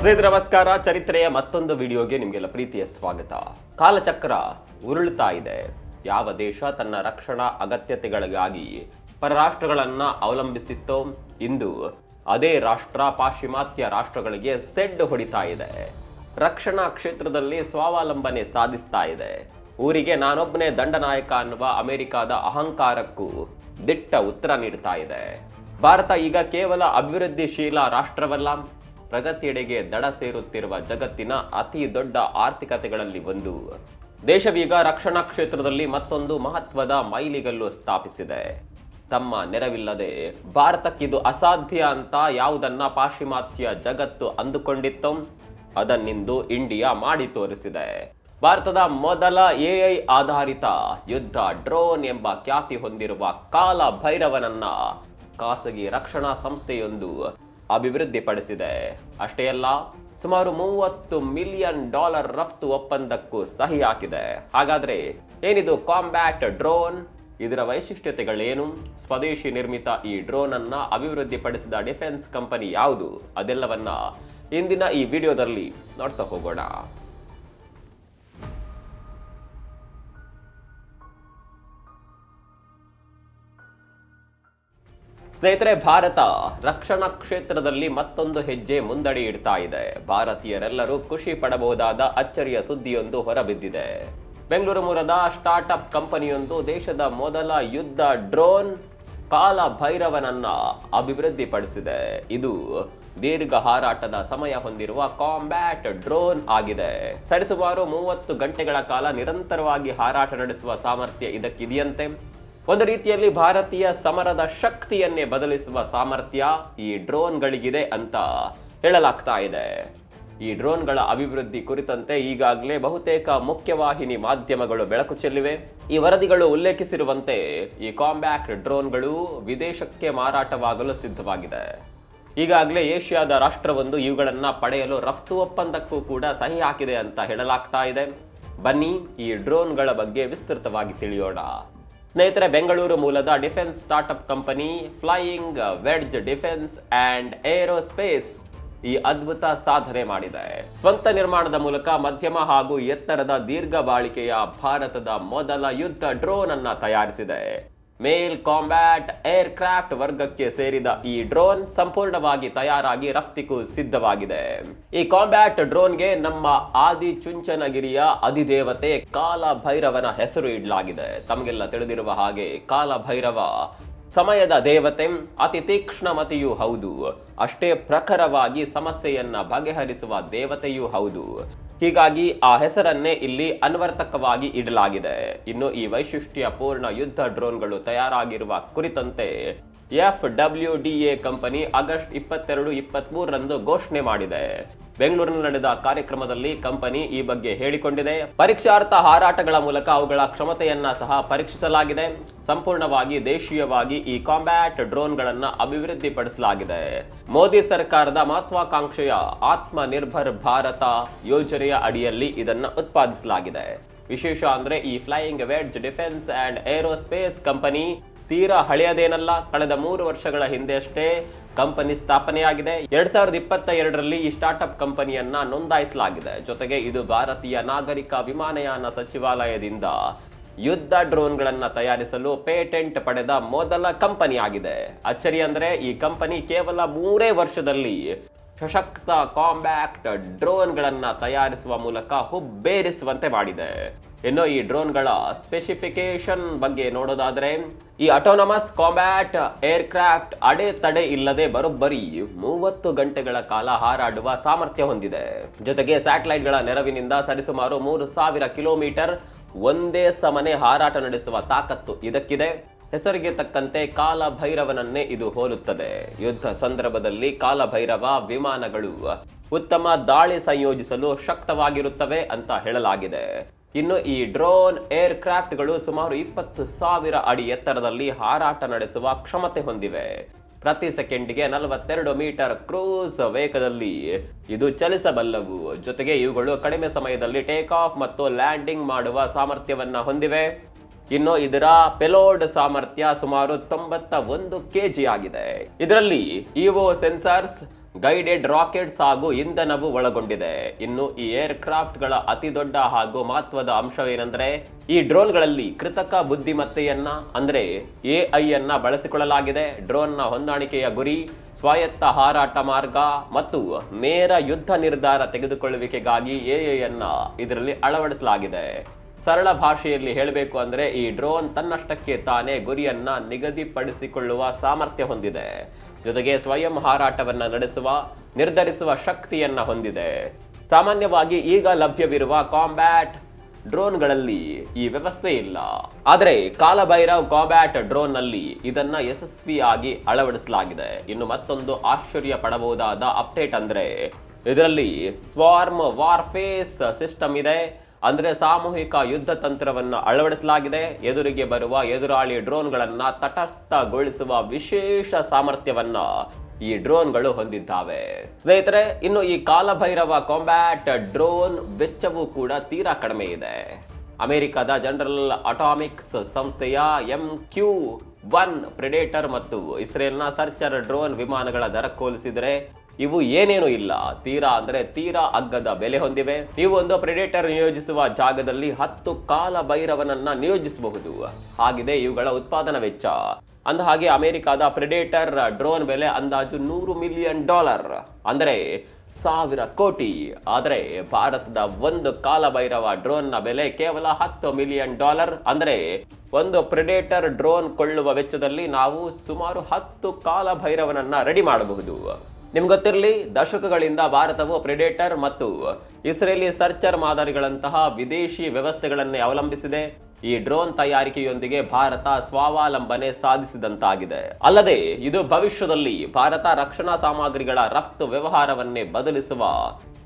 ಸ್ನೇಹಿತರೆ ನಮಸ್ಕಾರ. ಚರಿತ್ರೆಯ ಮತ್ತೊಂದು ವಿಡಿಯೋಗೆ ನಿಮಗೆಲ್ಲ ಪ್ರೀತಿಯ ಸ್ವಾಗತ. ಕಾಲಚಕ್ರ ಉರುಳ್ತಾ ಇದೆ. ಯಾವ ದೇಶ ತನ್ನ ರಕ್ಷಣಾ ಅಗತ್ಯತೆಗಳಿಗಾಗಿ ಪರರಾಷ್ಟ್ರಗಳನ್ನ ಅವಲಂಬಿಸಿತ್ತೋ ಇಂದು ಅದೇ ರಾಷ್ಟ್ರ ಪಾಶ್ಚಿಮಾತ್ಯ ರಾಷ್ಟ್ರಗಳಿಗೆ ಸೆಡ್ ಹೊಡಿತಾ ಇದೆ. ರಕ್ಷಣಾ ಕ್ಷೇತ್ರದಲ್ಲಿ ಸ್ವಾವಲಂಬನೆ ಸಾಧಿಸ್ತಾ ಇದೆ. ಊರಿಗೆ ನಾನೊಬ್ಬನೇ ದಂಡನಾಯಕ ಅನ್ನುವ ಅಮೆರಿಕದ ಅಹಂಕಾರಕ್ಕೂ ದಿಟ್ಟ ಉತ್ತರ ನೀಡ್ತಾ ಇದೆ. ಭಾರತ ಈಗ ಕೇವಲ ಅಭಿವೃದ್ಧಿಶೀಲ ರಾಷ್ಟ್ರವಲ್ಲ, ಪ್ರಗತಿಯೆಡೆಗೆ ದಡ ಸೇರುತ್ತಿರುವ ಜಗತ್ತಿನ ಅತಿ ದೊಡ್ಡ ಆರ್ಥಿಕತೆಗಳಲ್ಲಿ ಒಂದು. ದೇಶವೀಗ ರಕ್ಷಣಾ ಕ್ಷೇತ್ರದಲ್ಲಿ ಮತ್ತೊಂದು ಮಹತ್ವದ ಮೈಲಿಗಲ್ಲು ಸ್ಥಾಪಿಸಿದೆ. ತಮ್ಮ ನೆರವಿಲ್ಲದೆ ಭಾರತಕ್ಕಿದು ಅಸಾಧ್ಯ ಅಂತ ಯಾವುದನ್ನ ಪಾಶ್ಚಿಮಾತ್ಯ ಜಗತ್ತು ಅಂದುಕೊಂಡಿತ್ತೋ ಅದನ್ನಿಂದು ಇಂಡಿಯಾ ಮಾಡಿ ತೋರಿಸಿದೆ. ಭಾರತದ ಮೊದಲ ಎಐ ಆಧಾರಿತ ಯುದ್ಧ ಡ್ರೋನ್ ಎಂಬ ಖ್ಯಾತಿ ಹೊಂದಿರುವ ಕಾಲ ಭೈರವನನ್ನ ಖಾಸಗಿ ರಕ್ಷಣಾ ಸಂಸ್ಥೆಯೊಂದು ಅಭಿವೃದ್ಧಿಪಡಿಸಿದೆ. ಅಷ್ಟೇ ಅಲ್ಲ, ಸುಮಾರು $30 ಮಿಲಿಯನ್ ರಫ್ತು ಒಪ್ಪಂದಕ್ಕೂ ಸಹಿ ಹಾಕಿದೆ. ಹಾಗಾದ್ರೆ ಏನಿದು ಕಾಂಬ್ಯಾಟ್ ಡ್ರೋನ್? ಇದರ ವೈಶಿಷ್ಟ್ಯತೆಗಳೇನು? ಸ್ವದೇಶಿ ನಿರ್ಮಿತ ಈ ಡ್ರೋನ್ ಅನ್ನ ಅಭಿವೃದ್ಧಿಪಡಿಸಿದ ಡಿಫೆನ್ಸ್ ಕಂಪನಿ ಯಾವುದು? ಅದೆಲ್ಲವನ್ನ ಇಂದಿನ ಈ ವಿಡಿಯೋದಲ್ಲಿ ನೋಡ್ತಾ ಹೋಗೋಣ. ಸ್ನೇಹಿತರೆ, ಭಾರತ ರಕ್ಷಣಾ ಕ್ಷೇತ್ರದಲ್ಲಿ ಮತ್ತೊಂದು ಹೆಜ್ಜೆ ಮುಂದಡಿ ಇಡ್ತಾ ಇದೆ. ಭಾರತೀಯರೆಲ್ಲರೂ ಖುಷಿ ಪಡಬಹುದಾದ ಅಚ್ಚರಿಯ ಸುದ್ದಿಯೊಂದು ಹೊರಬಿದ್ದಿದೆ. ಬೆಂಗಳೂರು ಮೂಲದ ಸ್ಟಾರ್ಟ್ಅಪ್ ಕಂಪನಿಯೊಂದು ದೇಶದ ಮೊದಲ ಯುದ್ಧ ಡ್ರೋನ್ ಕಾಲ ಭೈರವನನ್ನ ಅಭಿವೃದ್ಧಿಪಡಿಸಿದೆ. ಇದು ದೀರ್ಘ ಹಾರಾಟದ ಸಮಯ ಹೊಂದಿರುವ ಕಾಂಬ್ಯಾಟ್ ಡ್ರೋನ್ ಆಗಿದೆ. ಸರಿಸುಮಾರು 30 ಗಂಟೆಗಳ ಕಾಲ ನಿರಂತರವಾಗಿ ಹಾರಾಟ ನಡೆಸುವ ಸಾಮರ್ಥ್ಯ ಇದಕ್ಕಿದೆಯಂತೆ. ಒಂದು ರೀತಿಯಲ್ಲಿ ಭಾರತೀಯ ಸಮರದ ಶಕ್ತಿಯನ್ನೇ ಬದಲಿಸುವ ಸಾಮರ್ಥ್ಯ ಈ ಡ್ರೋನ್ಗಳಿಗಿದೆ ಅಂತ ಹೇಳಲಾಗ್ತಾ ಇದೆ. ಈ ಡ್ರೋನ್ಗಳ ಅಭಿವೃದ್ಧಿ ಕುರಿತಂತೆ ಈಗಾಗಲೇ ಬಹುತೇಕ ಮುಖ್ಯವಾಹಿನಿ ಮಾಧ್ಯಮಗಳು ಬೆಳಕು ಚೆಲ್ಲಿವೆ. ಈ ವರದಿಗಳು ಉಲ್ಲೇಖಿಸಿರುವಂತೆ ಈ ಕಾಂಬ್ಯಾಕ್ಟ್ ಡ್ರೋನ್ಗಳು ವಿದೇಶಕ್ಕೆ ಮಾರಾಟವಾಗಲು ಸಿದ್ಧವಾಗಿದೆ. ಈಗಾಗಲೇ ಏಷ್ಯಾದ ರಾಷ್ಟ್ರವೊಂದು ಇವುಗಳನ್ನ ಪಡೆಯಲು ರಫ್ತು ಒಪ್ಪಂದಕ್ಕೂ ಕೂಡ ಸಹಿ ಹಾಕಿದೆ ಅಂತ ಹೇಳಲಾಗ್ತಾ ಇದೆ. ಬನ್ನಿ ಈ ಡ್ರೋನ್ಗಳ ಬಗ್ಗೆ ವಿಸ್ತೃತವಾಗಿ ತಿಳಿಯೋಣ. ಸ್ನೇಹಿತರೆ, ಬೆಂಗಳೂರು ಮೂಲದ defence startup company flying wedge defence and aerospace ಈ ಅದ್ಭುತ ಸಾಧನೆ ಮಾಡಿದೆ. ಸ್ವಂತ ನಿರ್ಮಾಣದ ಮೂಲಕ ಮಧ್ಯಮ ಹಾಗೂ ಎತ್ತರದ ದೀರ್ಘ ಬಾಳಿಕೆಯ ಭಾರತದ ಮೊದಲ ಯುದ್ಧ ಡ್ರೋನ್ ಅನ್ನ ತಯಾರಿಸಿದೆ. ಮೇಲ್ ಕಾಂಬ್ಯಾಟ್ ಏರ್ ಕ್ರಾಫ್ಟ್ ವರ್ಗಕ್ಕೆ ಸೇರಿದ ಈ ಡ್ರೋನ್ ಸಂಪೂರ್ಣವಾಗಿ ತಯಾರಾಗಿ ರಫ್ತಿಗೂ ಸಿದ್ಧವಾಗಿದೆ. ಈ ಕಾಂಬ್ಯಾಟ್ ಡ್ರೋನ್ಗೆ ನಮ್ಮ ಆದಿ ಚುಂಚನಗಿರಿಯ ಅಧಿದೇವತೆ ಕಾಲ ಭೈರವನ ಹೆಸರು ಇಡಲಾಗಿದೆ. ತಮಗೆಲ್ಲ ತಿಳಿದಿರುವ ಹಾಗೆ ಕಾಲ ಭೈರವ ಸಮಯದ ದೇವತೆ, ಅತಿ ತೀಕ್ಷ್ಣಮತಿಯೂ ಹೌದು, ಅಷ್ಟೇ ಪ್ರಖರವಾಗಿ ಸಮಸ್ಯೆಯನ್ನ ಬಗೆಹರಿಸುವ ದೇವತೆಯೂ ಹೌದು. ಹೀಗಾಗಿ ಆ ಹೆಸರನ್ನೇ ಇಲ್ಲಿ ಅನ್ವರ್ಥಕವಾಗಿ ಇಡಲಾಗಿದೆ. ಇನ್ನು ಈ ವೈಶಿಷ್ಟ್ಯ ಪೂರ್ಣ ಯುದ್ಧ ಡ್ರೋನ್ಗಳು ತಯಾರಾಗಿರುವ ಕುರಿತಂತೆ FWDA ಕಂಪನಿ ಆಗಸ್ಟ್ 22, 23ರಂದು ಘೋಷಣೆ ಮಾಡಿದೆ. ಬೆಂಗಳೂರಿನಲ್ಲಿ ನಡೆದ ಕಾರ್ಯಕ್ರಮದಲ್ಲಿ ಕಂಪನಿ ಈ ಬಗ್ಗೆ ಹೇಳಿಕೊಂಡಿದೆ. ಪರೀಕ್ಷಾರ್ಥ ಹಾರಾಟಗಳ ಮೂಲಕ ಅವುಗಳ ಕ್ಷಮತೆಯನ್ನ ಸಹ ಪರೀಕ್ಷಿಸಲಾಗಿದೆ. ಸಂಪೂರ್ಣವಾಗಿ ದೇಶೀಯವಾಗಿ ಈ ಕಾಂಬ್ಯಾಟ್ ಡ್ರೋನ್ಗಳನ್ನ ಅಭಿವೃದ್ಧಿಪಡಿಸಲಾಗಿದೆ. ಮೋದಿ ಸರ್ಕಾರದ ಮಹತ್ವಾಕಾಂಕ್ಷೆಯ ಆತ್ಮ ನಿರ್ಭರ್ ಭಾರತ ಯೋಜನೆಯ ಅಡಿಯಲ್ಲಿ ಇದನ್ನ ಉತ್ಪಾದಿಸಲಾಗಿದೆ. ವಿಶೇಷ ಅಂದ್ರೆ ಈ flying wedge defence and aerospace company ತೀರಾ ಹಳೆಯದೇನಲ್ಲ. ಕಳೆದ 3 ವರ್ಷಗಳ ಹಿಂದೆಯಷ್ಟೇ ಕಂಪನಿ ಸ್ಥಾಪನೆಯಾಗಿದೆ. 2022ರಲ್ಲಿ ಈ ಸ್ಟಾರ್ಟ್ಅಪ್ ಕಂಪನಿಯನ್ನ ನೋಂದಾಯಿಸಲಾಗಿದೆ. ಜೊತೆಗೆ ಇದು ಭಾರತೀಯ ನಾಗರಿಕ ವಿಮಾನಯಾನ ಸಚಿವಾಲಯದಿಂದ ಯುದ್ಧ ಡ್ರೋನ್ಗಳನ್ನ ತಯಾರಿಸಲು ಪೇಟೆಂಟ್ ಪಡೆದ ಮೊದಲ ಕಂಪನಿ ಆಗಿದೆ. ಅಚ್ಚರಿ ಅಂದ್ರೆ ಈ ಕಂಪನಿ ಕೇವಲ 3 ವರ್ಷದಲ್ಲಿ ಸಶಕ್ತ ಕಾಂಬ್ಯಾಕ್ಟ್ ಡ್ರೋನ್ಗಳನ್ನ ತಯಾರಿಸುವ ಮೂಲಕ ಹುಬ್ಬೇರಿಸುವಂತೆ ಮಾಡಿದೆ. ಇನ್ನು ಈ ಡ್ರೋನ್ಗಳ ಸ್ಪೆಸಿಫಿಕೇಶನ್ ಬಗ್ಗೆ ನೋಡೋದಾದ್ರೆ, ಈ ಆಟೋನಮಸ್ ಕಾಂಬ್ಯಾಟ್ ಏರ್ಕ್ರಾಫ್ಟ್ ಅಡೆತಡೆ ಇಲ್ಲದೆ ಬರೋಬ್ಬರಿ 30 ಗಂಟೆಗಳ ಕಾಲ ಹಾರಾಡುವ ಸಾಮರ್ಥ್ಯ ಹೊಂದಿದೆ. ಜೊತೆಗೆ ಸ್ಯಾಟಲೈಟ್ಗಳ ನೆರವಿನಿಂದ ಸರಿಸುಮಾರು 3000 ಕಿಲೋಮೀಟರ್ ಒಂದೇ ಸಮನೆ ಹಾರಾಟ ನಡೆಸುವ ತಾಕತ್ತು ಇದಕ್ಕಿದೆ. ಹೆಸರಿಗೆ ತಕ್ಕಂತೆ ಕಾಲ ಭೈರವನನ್ನೇ ಇದು ಹೋಲುತ್ತದೆ. ಯುದ್ಧ ಸಂದರ್ಭದಲ್ಲಿ ಕಾಲ ಭೈರವ ವಿಮಾನಗಳು ಉತ್ತಮ ದಾಳಿ ಸಂಯೋಜಿಸಲು ಶಕ್ತವಾಗಿರುತ್ತವೆ ಅಂತ ಹೇಳಲಾಗಿದೆ. ಇನ್ನು ಈ ಡ್ರೋನ್ ಏರ್ ಕ್ರಾಫ್ಟ್ಗಳು ಸುಮಾರು 20,000 ಅಡಿ ಎತ್ತರದಲ್ಲಿ ಹಾರಾಟ ನಡೆಸುವ ಕ್ಷಮತೆ ಹೊಂದಿವೆ. ಪ್ರತಿ ಸೆಕೆಂಡ್ಗೆ 42 ಮೀಟರ್ ಕ್ರೂಸ್ ವೇಗದಲ್ಲಿ ಇದು ಚಲಿಸಬಲ್ಲವು. ಜೊತೆಗೆ ಇವುಗಳು ಕಡಿಮೆ ಸಮಯದಲ್ಲಿ ಟೇಕ್ ಆಫ್ ಮತ್ತು ಲ್ಯಾಂಡಿಂಗ್ ಮಾಡುವ ಸಾಮರ್ಥ್ಯವನ್ನ ಹೊಂದಿವೆ. ಇನ್ನು ಇದರ ಪೆಲೋಡ್ ಸಾಮರ್ಥ್ಯ ಸುಮಾರು 91 kg ಆಗಿದೆ. ಇದರಲ್ಲಿ ಇಒ ಸೆನ್ಸಾರ್ಸ್, ಗೈಡೆಡ್ ರಾಕೆಟ್ಸ್ ಹಾಗೂ ಇಂಧನವು ಒಳಗೊಂಡಿದೆ. ಇನ್ನು ಈ ಏರ್ ಕ್ರಾಫ್ಟ್ ಗಳ ಅತಿ ದೊಡ್ಡ ಹಾಗೂ ಮಹತ್ವದ ಅಂಶವೇನೆಂದರೆ ಈ ಡ್ರೋನ್ಗಳಲ್ಲಿ ಕೃತಕ ಬುದ್ಧಿಮತ್ತೆಯನ್ನ ಅಂದ್ರೆ AI ಅನ್ನ ಬಳಸಿಕೊಳ್ಳಲಾಗಿದೆ. ಡ್ರೋನ್ನ ಹೊಂದಾಣಿಕೆಯ ಗುರಿ, ಸ್ವಾಯತ್ತ ಹಾರಾಟ ಮಾರ್ಗ ಮತ್ತು ನೇರ ಯುದ್ಧ ನಿರ್ಧಾರ ತೆಗೆದುಕೊಳ್ಳುವಿಕೆಗಾಗಿ AI ಅನ್ನ ಇದರಲ್ಲಿ ಅಳವಡಿಸಲಾಗಿದೆ. ಸರಳ ಭಾಷೆಯಲ್ಲಿ ಹೇಳಬೇಕು ಅಂದ್ರೆ ಈ ಡ್ರೋನ್ ತನ್ನಷ್ಟಕ್ಕೆ ತಾನೇ ಗುರಿಯನ್ನ ನಿಗದಿಪಡಿಸಿಕೊಳ್ಳುವ ಸಾಮರ್ಥ್ಯ ಹೊಂದಿದೆ. ಜೊತೆಗೆ ಸ್ವಯಂ ಹಾರಾಟವನ್ನ ನಡೆಸುವ ನಿರ್ಧರಿಸುವ ಶಕ್ತಿಯನ್ನ ಹೊಂದಿದೆ. ಸಾಮಾನ್ಯವಾಗಿ ಈಗ ಲಭ್ಯವಿರುವ ಕಾಂಬ್ಯಾಟ್ ಡ್ರೋನ್ಗಳಲ್ಲಿ ಈ ವ್ಯವಸ್ಥೆ ಇಲ್ಲ. ಆದರೆ ಕಾಲಭೈರವ್ ಕಾಂಬ್ಯಾಟ್ ಡ್ರೋನ್ ನಲ್ಲಿ ಇದನ್ನ ಯಶಸ್ವಿಯಾಗಿ ಅಳವಡಿಸಲಾಗಿದೆ. ಇನ್ನು ಮತ್ತೊಂದು ಆಶ್ಚರ್ಯ ಪಡಬಹುದಾದ ಅಪ್ಡೇಟ್ ಅಂದ್ರೆ ಇದರಲ್ಲಿ ಸ್ವಾರ್ಮ್ ವಾರ್ಫೇಸ್ ಸಿಸ್ಟಮ್ ಇದೆ. ಅಂದ್ರೆ ಸಾಮೂಹಿಕ ಯುದ್ಧ ತಂತ್ರವನ್ನು ಅಳವಡಿಸಲಾಗಿದೆ. ಎದುರಿಗೆ ಬರುವ ಎದುರಾಳಿ ಡ್ರೋನ್ಗಳನ್ನ ತಟಸ್ಥಗೊಳಿಸುವ ವಿಶೇಷ ಸಾಮರ್ಥ್ಯವನ್ನ ಈ ಡ್ರೋನ್ಗಳು ಹೊಂದಿದ್ದಾವೆ. ಸ್ನೇಹಿತರೆ, ಇನ್ನು ಈ ಕಾಲಭೈರವ ಕಾಂಬ್ಯಾಟ್ ಡ್ರೋನ್ ವೆಚ್ಚವೂ ಕೂಡ ತೀರಾ ಕಡಿಮೆ ಇದೆ. ಅಮೆರಿಕದ ಜನರಲ್ ಅಟಾಮಿಕ್ಸ್ ಸಂಸ್ಥೆಯ MQ-1 ಪ್ರೆಡೇಟರ್ ಮತ್ತು ಇಸ್ರೇಲ್ನ ಸರ್ಚರ್ ಡ್ರೋನ್ ವಿಮಾನಗಳ ದರ ಹೋಲಿಸಿದರೆ ಇವು ಏನೇನೂ ಇಲ್ಲ. ತೀರಾ ಅಗ್ಗದ ಬೆಲೆ ಹೊಂದಿವೆ. ಇವು ಒಂದು ಪ್ರೆಡೇಟರ್ ನಿಯೋಜಿಸುವ ಜಾಗದಲ್ಲಿ 10 ಕಾಲಭೈರವನನ್ನ ನಿಯೋಜಿಸಬಹುದು. ಹಾಗಿದೆ ಇವುಗಳ ಉತ್ಪಾದನಾ ವೆಚ್ಚ. ಅಂದಹಾಗೆ ಅಮೆರಿಕದ ಪ್ರೆಡೇಟರ್ ಡ್ರೋನ್ ಬೆಲೆ ಅಂದಾಜು $100 ಮಿಲಿಯನ್, ಅಂದ್ರೆ 1000 ಕೋಟಿ. ಆದರೆ ಭಾರತದ ಒಂದು ಕಾಲಭೈರವ ಡ್ರೋನ್ ನ ಬೆಲೆ ಕೇವಲ $10 ಮಿಲಿಯನ್, ಅಂದ್ರೆ ಒಂದು ಪ್ರೆಡೇಟರ್ ಡ್ರೋನ್ ಕೊಳ್ಳುವ ವೆಚ್ಚದಲ್ಲಿ ನಾವು ಸುಮಾರು 10 ಕಾಲಭೈರವನನ್ನ ರೆಡಿ ಮಾಡಬಹುದು. ನಿಮ್ಗೆ ಗೊತ್ತಿರಲಿ, ದಶಕಗಳಿಂದ ಭಾರತವು ಪ್ರೆಡೇಟರ್ ಮತ್ತು ಇಸ್ರೇಲಿ ಸರ್ಚರ್ ಮಾದರಿಗಳಂತಹ ವಿದೇಶಿ ವ್ಯವಸ್ಥೆಗಳನ್ನೇ ಅವಲಂಬಿಸಿದೆ. ಈ ಡ್ರೋನ್ ತಯಾರಿಕೆಯೊಂದಿಗೆ ಭಾರತ ಸ್ವಾವಲಂಬನೆ ಸಾಧಿಸಿದಂತಾಗಿದೆ. ಅಲ್ಲದೆ ಇದು ಭವಿಷ್ಯದಲ್ಲಿ ಭಾರತ ರಕ್ಷಣಾ ಸಾಮಗ್ರಿಗಳ ರಫ್ತು ವ್ಯವಹಾರವನ್ನೇ ಬದಲಿಸುವ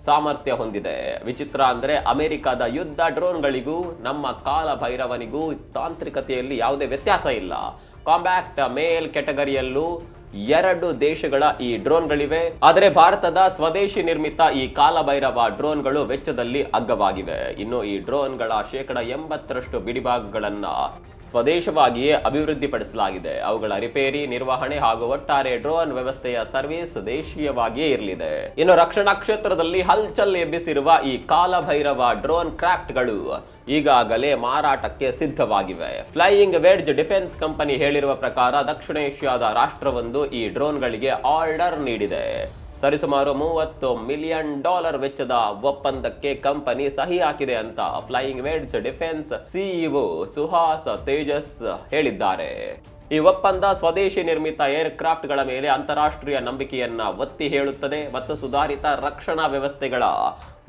ಸಾಮರ್ಥ್ಯ ಹೊಂದಿದೆ. ವಿಚಿತ್ರ ಅಂದ್ರೆ ಅಮೆರಿಕದ ಯುದ್ಧ ಡ್ರೋನ್ಗಳಿಗೂ ನಮ್ಮ ಕಾಲಭೈರವನಿಗೂ ತಾಂತ್ರಿಕತೆಯಲ್ಲಿ ಯಾವುದೇ ವ್ಯತ್ಯಾಸ ಇಲ್ಲ. ಕಾಂಬ್ಯಾಕ್ಟ್ ಮೇಲ್ ಕೆಟಗರಿಯಲ್ಲೂ 2 ದೇಶಗಳ ಈ ಡ್ರೋನ್ಗಳಿವೆ. ಆದರೆ ಭಾರತದ ಸ್ವದೇಶಿ ನಿರ್ಮಿತ ಈ ಕಾಲಭೈರವ ಡ್ರೋನ್ಗಳು ವೆಚ್ಚದಲ್ಲಿ ಅಗ್ಗವಾಗಿವೆ. ಇನ್ನು ಈ ಡ್ರೋನ್ಗಳ 80% ಬಿಡಿಭಾಗಗಳನ್ನ ಸ್ವದೇಶವಾಗಿಯೇ ಅಭಿವೃದ್ಧಿಪಡಿಸಲಾಗಿದೆ. ಅವುಗಳ ರಿಪೇರಿ, ನಿರ್ವಹಣೆ ಹಾಗೂ ಒಟ್ಟಾರೆ ಡ್ರೋನ್ ವ್ಯವಸ್ಥೆಯ ಸರ್ವಿಸ್ ದೇಶೀಯವಾಗಿಯೇ ಇರಲಿದೆ. ಇನ್ನು ರಕ್ಷಣಾ ಕ್ಷೇತ್ರದಲ್ಲಿ ಹಲ್ಚಲ್ ಎಬ್ಬಿಸಿರುವ ಈ ಕಾಲಭೈರವ ಡ್ರೋನ್ ಕ್ರಾಫ್ಟ್ಗಳು ಈಗಾಗಲೇ ಮಾರಾಟಕ್ಕೆ ಸಿದ್ಧವಾಗಿವೆ. ಫ್ಲೈಯಿಂಗ್ ವೆಡ್ಜ್ ಡಿಫೆನ್ಸ್ ಕಂಪನಿ ಹೇಳಿರುವ ಪ್ರಕಾರ ದಕ್ಷಿಣ ಏಷ್ಯಾದ ರಾಷ್ಟ್ರವೊಂದು ಈ ಡ್ರೋನ್ಗಳಿಗೆ ಆರ್ಡರ್ ನೀಡಿದೆ. ಸರಿಸುಮಾರು $30 ಮಿಲಿಯನ್ ವೆಚ್ಚದ ಒಪ್ಪಂದಕ್ಕೆ ಕಂಪನಿ ಸಹಿ ಹಾಕಿದೆ ಅಂತ flying wedge defence CEO Suhas Tejas ಹೇಳಿದ್ದಾರೆ. ಈ ಒಪ್ಪಂದ ಸ್ವದೇಶಿ ನಿರ್ಮಿತ ಏರ್ ಕ್ರಾಫ್ಟ್ ಗಳ ಮೇಲೆ ಅಂತಾರಾಷ್ಟ್ರೀಯ ನಂಬಿಕೆಯನ್ನ ಒತ್ತಿ ಹೇಳುತ್ತದೆ ಮತ್ತು ಸುಧಾರಿತ ರಕ್ಷಣಾ ವ್ಯವಸ್ಥೆಗಳ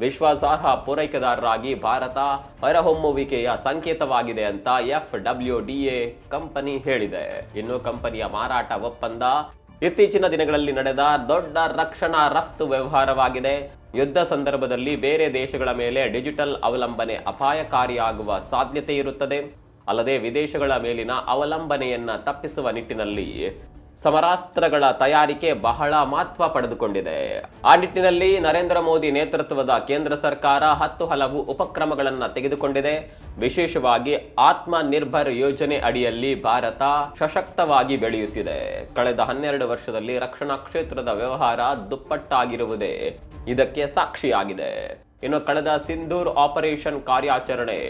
ವಿಶ್ವಾಸಾರ್ಹ ಪೂರೈಕೆದಾರರಾಗಿ ಭಾರತ ಹೊರಹೊಮ್ಮುವಿಕೆಯ ಸಂಕೇತವಾಗಿದೆ ಅಂತ FWDA ಕಂಪನಿ ಹೇಳಿದೆ. ಇನ್ನು ಕಂಪನಿಯ ಮಾರಾಟ ಒಪ್ಪಂದ ಇತ್ತೀಚಿನ ದಿನಗಳಲ್ಲಿ ನಡೆದ ದೊಡ್ಡ ರಕ್ಷಣಾ ರಫ್ತು ವ್ಯವಹಾರವಾಗಿದೆ. ಯುದ್ಧ ಸಂದರ್ಭದಲ್ಲಿ ಬೇರೆ ದೇಶಗಳ ಮೇಲೆ ಡಿಜಿಟಲ್ ಅವಲಂಬನೆ ಅಪಾಯಕಾರಿಯಾಗುವ ಸಾಧ್ಯತೆ ಇರುತ್ತದೆ. ಅಲ್ಲದೆ ವಿದೇಶಗಳ ಮೇಲಿನ ಅವಲಂಬನೆಯನ್ನ ತಪ್ಪಿಸುವ ನಿಟ್ಟಿನಲ್ಲಿ ಸಮರಾಸ್ತ್ರಗಳ ತಯಾರಿಕೆ ಬಹಳ ಮಹತ್ವ ಪಡೆದುಕೊಂಡಿದೆ. ಆ ನಿಟ್ಟಿನಲ್ಲಿ ನರೇಂದ್ರ ಮೋದಿ ನೇತೃತ್ವದ ಕೇಂದ್ರ ಸರ್ಕಾರ 10 ಹಲವು ಉಪಕ್ರಮಗಳನ್ನು ತೆಗೆದುಕೊಂಡಿದೆ. ವಿಶೇಷವಾಗಿ ಆತ್ಮ ನಿರ್ಭರ್ ಯೋಜನೆ ಅಡಿಯಲ್ಲಿ ಭಾರತ ಸಶಕ್ತವಾಗಿ ಬೆಳೆಯುತ್ತಿದೆ. ಕಳೆದ 12 ವರ್ಷದಲ್ಲಿ ರಕ್ಷಣಾ ಕ್ಷೇತ್ರದ ವ್ಯವಹಾರ ದುಪ್ಪಟ್ಟಾಗಿರುವುದೇ ಇದಕ್ಕೆ ಸಾಕ್ಷಿಯಾಗಿದೆ. ಇನ್ನು ಕಳೆದ ಸಿಂಧೂರ್ ಆಪರೇಷನ್ ಕಾರ್ಯಾಚರಣೆ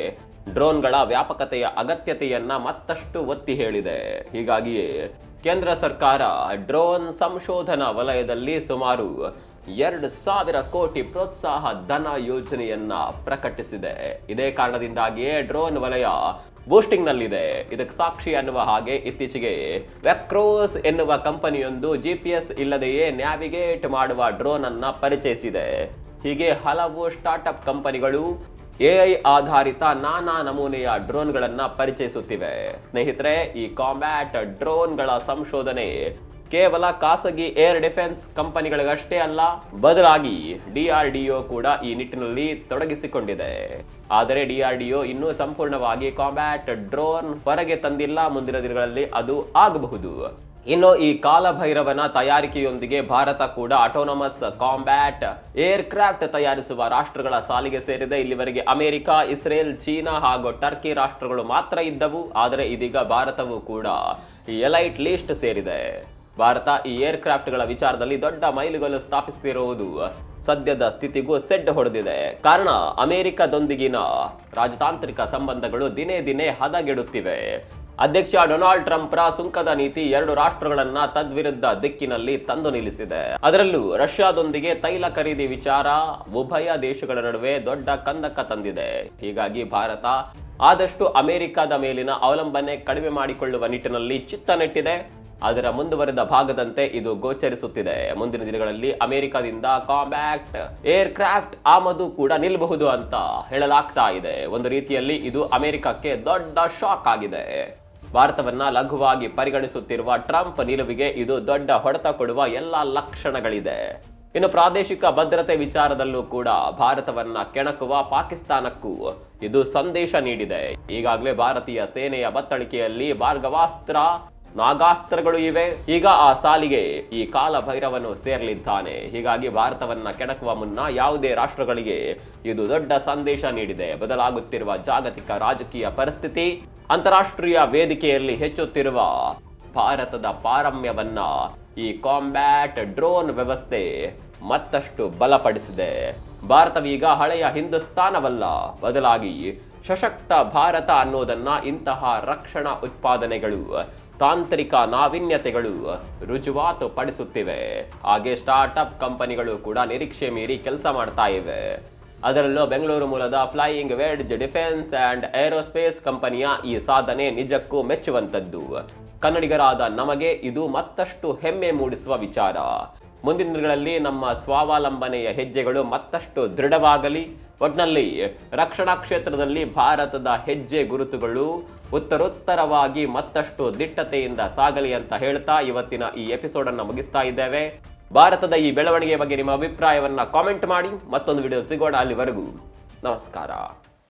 ಡ್ರೋನ್ಗಳ ವ್ಯಾಪಕತೆಯ ಅಗತ್ಯತೆಯನ್ನ ಮತ್ತಷ್ಟು ಒತ್ತಿ ಹೇಳಿದೆ. ಹೀಗಾಗಿಯೇ ಕೇಂದ್ರ ಸರ್ಕಾರ ಡ್ರೋನ್ ಸಂಶೋಧನಾ ವಲಯದಲ್ಲಿ ಸುಮಾರು 2,000 ಕೋಟಿ ಪ್ರೋತ್ಸಾಹ ಧನ ಯೋಜನೆಯನ್ನ ಪ್ರಕಟಿಸಿದೆ. ಇದೇ ಕಾರಣದಿಂದಾಗಿಯೇ ಡ್ರೋನ್ ವಲಯ ಬೂಸ್ಟಿಂಗ್ ನಲ್ಲಿದೆ. ಇದಕ್ಕೆ ಸಾಕ್ಷಿ ಅನ್ನುವ ಹಾಗೆ ಇತ್ತೀಚೆಗೆ ವ್ಯಾಕ್ರೋಸ್ ಎನ್ನುವ ಕಂಪನಿಯೊಂದು GPS ಇಲ್ಲದೆಯೇ ನ್ಯಾವಿಗೇಟ್ ಮಾಡುವ ಡ್ರೋನ್ ಅನ್ನ ಪರಿಚಯಿಸಿದೆ. ಹೀಗೆ ಹಲವು ಸ್ಟಾರ್ಟ್ಅಪ್ ಕಂಪನಿಗಳು AI ಆಧಾರಿತ ನಾನಾ ನಮೂನೆಯ ಡ್ರೋನ್ಗಳನ್ನ ಪರಿಚಯಿಸುತ್ತಿವೆ. ಸ್ನೇಹಿತರೆ, ಈ ಕಾಂಬ್ಯಾಟ್ ಡ್ರೋನ್ಗಳ ಸಂಶೋಧನೆ ಕೇವಲ ಖಾಸಗಿ ಏರ್ ಡಿಫೆನ್ಸ್ ಕಂಪನಿಗಳಿಗಷ್ಟೇ ಅಲ್ಲ, ಬದಲಾಗಿ DRDO ಕೂಡ ಈ ನಿಟ್ಟಿನಲ್ಲಿ ತೊಡಗಿಸಿಕೊಂಡಿದೆ. ಆದರೆ DRDO ಇನ್ನೂ ಸಂಪೂರ್ಣವಾಗಿ ಕಾಂಬ್ಯಾಟ್ ಡ್ರೋನ್ ಹೊರಗೆ ತಂದಿಲ್ಲ. ಮುಂದಿನ ದಿನಗಳಲ್ಲಿ ಅದು ಆಗಬಹುದು. ಇನ್ನು ಈ ಕಾಲಭೈರವನ ತಯಾರಿಕೆಯೊಂದಿಗೆ ಭಾರತ ಕೂಡ ಆಟೋನಮಸ್ ಕಾಂಬ್ಯಾಟ್ ಏರ್ ಕ್ರಾಫ್ಟ್ ತಯಾರಿಸುವ ರಾಷ್ಟ್ರಗಳ ಸಾಲಿಗೆ ಸೇರಿದೆ. ಇಲ್ಲಿವರೆಗೆ ಅಮೆರಿಕ, ಇಸ್ರೇಲ್, ಚೀನಾ ಹಾಗೂ ಟರ್ಕಿ ರಾಷ್ಟ್ರಗಳು ಮಾತ್ರ ಇದ್ದವು. ಆದರೆ ಇದೀಗ ಭಾರತವು ಕೂಡ ಈ ಎಲೈಟ್ ಲಿಸ್ಟ್ ಸೇರಿದೆ. ಭಾರತ ಈ ಏರ್ಕ್ರಾಫ್ಟ್ಗಳ ವಿಚಾರದಲ್ಲಿ ದೊಡ್ಡ ಮೈಲುಗಲ್ಲು ಸ್ಥಾಪಿಸುತ್ತಿರುವುದು ಸದ್ಯದ ಸ್ಥಿತಿಗೂ ಸೆಡ್ ಹೊಡೆದಿದೆ. ಕಾರಣ ಅಮೆರಿಕದೊಂದಿಗಿನ ರಾಜತಾಂತ್ರಿಕ ಸಂಬಂಧಗಳು ದಿನೇ ದಿನೇ ಹದಗೆಡುತ್ತಿವೆ. ಅಧ್ಯಕ್ಷ ಡೊನಾಲ್ಡ್ ಟ್ರಂಪ್ರ ಸುಂಕದ ನೀತಿ ಎರಡು ರಾಷ್ಟ್ರಗಳನ್ನ ತದ್ವಿರುದ್ಧ ದಿಕ್ಕಿನಲ್ಲಿ ತಂದು ನಿಲ್ಲಿಸಿದೆ. ಅದರಲ್ಲೂ ರಷ್ಯಾದೊಂದಿಗೆ ತೈಲ ಖರೀದಿ ವಿಚಾರ ಉಭಯ ದೇಶಗಳ ನಡುವೆ ದೊಡ್ಡ ಕಂದಕ ತಂದಿದೆ. ಹೀಗಾಗಿ ಭಾರತ ಆದಷ್ಟು ಅಮೆರಿಕದ ಮೇಲಿನ ಅವಲಂಬನೆ ಕಡಿಮೆ ಮಾಡಿಕೊಳ್ಳುವ ನಿಟ್ಟಿನಲ್ಲಿ ಚಿತ್ತ ನೆಟ್ಟಿದೆ. ಅದರ ಮುಂದುವರೆದ ಭಾಗದಂತೆ ಇದು ಗೋಚರಿಸುತ್ತಿದೆ. ಮುಂದಿನ ದಿನಗಳಲ್ಲಿ ಅಮೆರಿಕದಿಂದ ಕಾಂಬ್ಯಾಕ್ಟ್ ಏರ್ಕ್ರಾಫ್ಟ್ ಆಮದು ಕೂಡ ನಿಲ್ಲಬಹುದು ಅಂತ ಹೇಳಲಾಗ್ತಾ ಇದೆ. ಒಂದು ರೀತಿಯಲ್ಲಿ ಇದು ಅಮೆರಿಕಕ್ಕೆ ದೊಡ್ಡ ಶಾಕ್ ಆಗಿದೆ. ಭಾರತವನ್ನ ಲಘುವಾಗಿ ಪರಿಗಣಿಸುತ್ತಿರುವ ಟ್ರಂಪ್ ನಿಲುವಿಗೆ ಇದು ದೊಡ್ಡ ಹೊಡೆತ ಕೊಡುವ ಎಲ್ಲ ಲಕ್ಷಣಗಳಿದೆ. ಇನ್ನು ಪ್ರಾದೇಶಿಕ ಭದ್ರತೆ ವಿಚಾರದಲ್ಲೂ ಕೂಡ ಭಾರತವನ್ನ ಕೆಣಕುವ ಪಾಕಿಸ್ತಾನಕ್ಕೂ ಇದು ಸಂದೇಶ ನೀಡಿದೆ. ಈಗಾಗಲೇ ಭಾರತೀಯ ಸೇನೆಯ ಬತ್ತಳಿಕೆಯಲ್ಲಿ ಭಾರ್ಗವಾಸ್ತ್ರ ನಾಗಾಸ್ತ್ರಗಳು ಇವೆ. ಈಗ ಆ ಸಾಲಿಗೆ ಈ ಕಾಲಭೈರವನು ಸೇರಲಿದ್ದಾನೆ. ಹೀಗಾಗಿ ಭಾರತವನ್ನ ಕೆಣಕುವ ಮುನ್ನ ಯಾವುದೇ ರಾಷ್ಟ್ರಗಳಿಗೆ ಇದು ದೊಡ್ಡ ಸಂದೇಶ ನೀಡಿದೆ. ಬದಲಾಗುತ್ತಿರುವ ಜಾಗತಿಕ ರಾಜಕೀಯ ಪರಿಸ್ಥಿತಿ, ಅಂತಾರಾಷ್ಟ್ರೀಯ ವೇದಿಕೆಯಲ್ಲಿ ಹೆಚ್ಚುತ್ತಿರುವ ಭಾರತದ ಪಾರಮ್ಯವನ್ನ ಈ ಕಾಂಬ್ಯಾಟ್ ಡ್ರೋನ್ ವ್ಯವಸ್ಥೆ ಮತ್ತಷ್ಟು ಬಲಪಡಿಸಿದೆ. ಭಾರತವೀಗ ಹಳೆಯ ಹಿಂದೂಸ್ತಾನವಲ್ಲ, ಬದಲಾಗಿ ಸಶಕ್ತ ಭಾರತ ಅನ್ನೋದನ್ನ ಇಂತಹ ರಕ್ಷಣಾ ಉತ್ಪಾದನೆಗಳು, ತಾಂತ್ರಿಕ ನಾವೀನ್ಯತೆಗಳು ರುಜುವಾತು ಪಡಿಸುತ್ತಿವೆ. ಹಾಗೆ ಸ್ಟಾರ್ಟ್ಅಪ್ ಕಂಪನಿಗಳು ಕೂಡ ನಿರೀಕ್ಷೆ ಮೀರಿ ಕೆಲಸ ಮಾಡ್ತಾ ಇವೆ. ಅದರಲ್ಲೂ ಬೆಂಗಳೂರು ಮೂಲದ flying wedge defence and aerospace ಕಂಪನಿಯ ಈ ಸಾಧನೆ ನಿಜಕ್ಕೂ ಮೆಚ್ಚುವಂತದ್ದು. ಕನ್ನಡಿಗರಾದ ನಮಗೆ ಇದು ಮತ್ತಷ್ಟು ಹೆಮ್ಮೆ ಮೂಡಿಸುವ ವಿಚಾರ. ಮುಂದಿನ ದಿನಗಳಲ್ಲಿ ನಮ್ಮ ಸ್ವಾವಲಂಬನೆಯ ಹೆಜ್ಜೆಗಳು ಮತ್ತಷ್ಟು ದೃಢವಾಗಲಿ. ಒಟ್ನಲ್ಲಿ ರಕ್ಷಣಾ ಕ್ಷೇತ್ರದಲ್ಲಿ ಭಾರತದ ಹೆಜ್ಜೆ ಗುರುತುಗಳು ಉತ್ತರೋತ್ತರವಾಗಿ ಮತ್ತಷ್ಟು ದಿಟ್ಟತೆಯಿಂದ ಸಾಗಲಿ ಅಂತ ಹೇಳ್ತಾ ಇವತ್ತಿನ ಈ ಎಪಿಸೋಡ್ ಅನ್ನು ಮುಗಿಸ್ತಾ ಇದ್ದೇವೆ. ಭಾರತದ ಈ ಬೆಳವಣಿಗೆ ಬಗ್ಗೆ ನಿಮ್ಮ ಅಭಿಪ್ರಾಯವನ್ನ ಕಾಮೆಂಟ್ ಮಾಡಿ. ಮತ್ತೊಂದು ವಿಡಿಯೋ ಸಿಗೋಣ. ಅಲ್ಲಿವರೆಗೂ ನಮಸ್ಕಾರ.